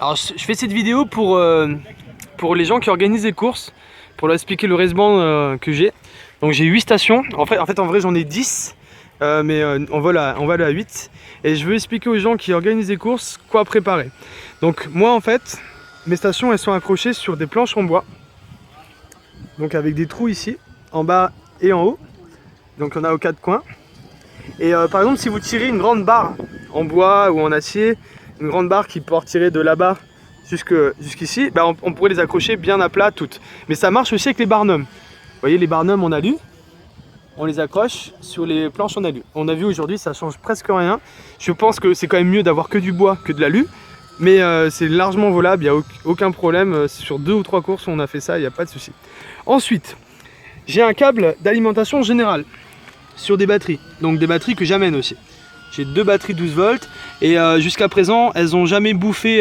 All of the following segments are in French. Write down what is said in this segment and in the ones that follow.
Alors je fais cette vidéo pour les gens qui organisent des courses, pour leur expliquer le raceband que j'ai. Donc j'ai 8 stations, en vrai j'en ai 10, mais on va aller à 8. Et je veux expliquer aux gens qui organisent des courses quoi préparer. Donc moi en fait, mes stations elles sont accrochées sur des planches en bois. Donc avec des trous ici, en bas et en haut. Donc on a aux 4 coins. Et par exemple si vous tirez une grande barre en bois ou en acier, une grande barre qui peut tirer de là-bas jusqu'ici, bah on pourrait les accrocher bien à plat toutes. Mais ça marche aussi avec les barnums. Vous voyez les barnums en alu, on les accroche sur les planches en alu. On a vu aujourd'hui ça change presque rien. Je pense que c'est quand même mieux d'avoir que du bois que de l'alu. Mais c'est largement volable, il n'y a aucun problème. Sur 2 ou 3 courses on a fait ça, il n'y a pas de souci. Ensuite, j'ai un câble d'alimentation générale sur des batteries. Donc des batteries que j'amène aussi. J'ai 2 batteries 12 volts et jusqu'à présent elles n'ont jamais bouffé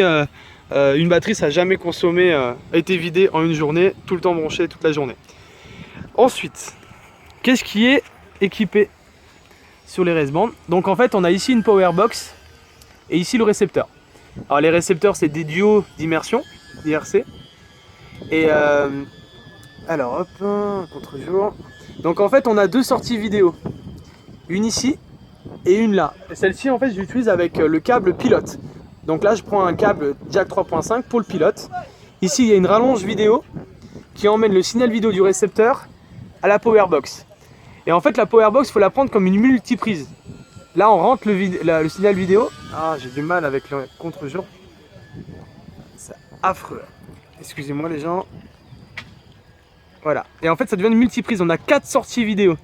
une batterie, ça n'a jamais consommé, été vidé en une journée, tout le temps branché toute la journée. Ensuite, qu'est-ce qui est équipé sur les racebands? Donc en fait on a ici une power box et ici le récepteur. Alors les récepteurs c'est des duos d'immersion, IRC. Et alors hop, contre-jour. Donc en fait on a 2 sorties vidéo. Une ici et une là. Celle-ci en fait je l'utilise avec le câble pilote. Donc là je prends un câble jack 3.5 pour le pilote. Ici il y a une rallonge vidéo qui emmène le signal vidéo du récepteur à la power box. Et en fait la power box il faut la prendre comme une multiprise. Là on rentre le signal vidéo. Ah j'ai du mal avec le contre-jour. C'est affreux. Excusez-moi les gens. Voilà. Et en fait ça devient une multiprise. On a 4 sorties vidéo.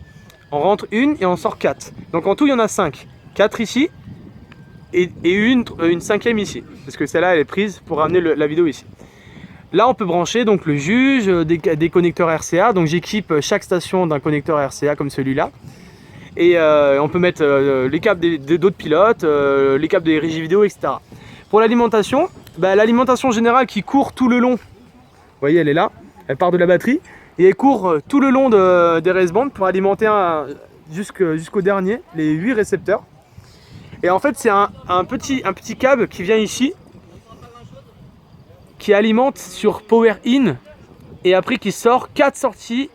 On rentre une et on sort 4. Donc en tout il y en a 5. 4 ici et une 5e ici. Parce que celle-là elle est prise pour ramener la vidéo ici. Là on peut brancher donc le juge, des connecteurs RCA. Donc j'équipe chaque station d'un connecteur RCA comme celui-là. Et on peut mettre les câbles d'autres pilotes, les câbles des régies vidéo, etc. Pour l'alimentation, l'alimentation générale qui court tout le long. Vous voyez elle est là, elle part de la batterie. Et elle court tout le long des racebands pour alimenter jusqu'au dernier, les 8 récepteurs. Et en fait c'est un petit câble qui vient ici, qui alimente sur power in, et après qui sort 4 sorties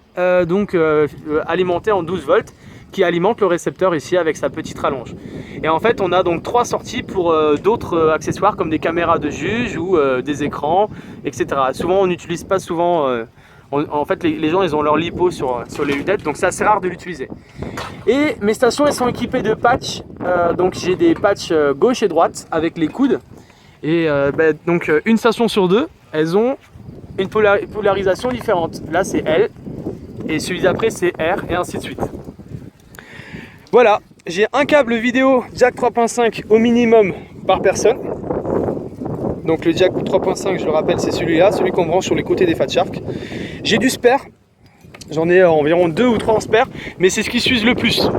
alimentées en 12 volts, qui alimentent le récepteur ici avec sa petite rallonge. Et en fait on a donc 3 sorties pour d'autres accessoires comme des caméras de juge ou des écrans, etc. Souvent on n'utilise pas souvent... En fait les gens ils ont leur lipo sur les lunettes, donc c'est assez rare de l'utiliser. Et mes stations elles sont équipées de patchs, donc j'ai des patchs gauche et droite avec les coudes. Et donc une station sur 2 elles ont une polarisation différente. Là c'est L et celui d'après c'est R et ainsi de suite. Voilà, j'ai un câble vidéo jack 3.5 au minimum par personne. Donc le jack 3.5 je le rappelle c'est celui-là, celui qu'on branche sur les côtés des Fat Shark. J'ai du spare, j'en ai environ 2 ou 3 en spare, mais c'est ce qui s'use le plus.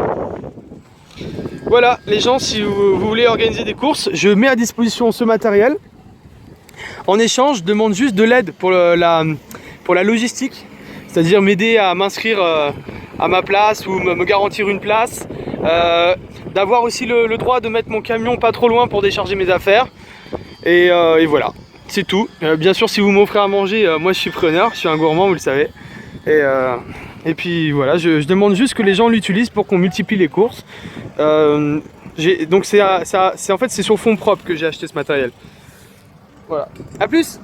Voilà les gens, si vous voulez organiser des courses, je mets à disposition ce matériel. En échange, je demande juste de l'aide pour la logistique, c'est-à-dire m'aider à m'inscrire à ma place ou me garantir une place. D'avoir aussi le droit de mettre mon camion pas trop loin pour décharger mes affaires. Et voilà, c'est tout. Bien sûr, si vous m'offrez à manger, moi je suis preneur, je suis un gourmand, vous le savez. Et puis voilà, je demande juste que les gens l'utilisent pour qu'on multiplie les courses. Donc en fait c'est sur fonds propres que j'ai acheté ce matériel. Voilà, à plus.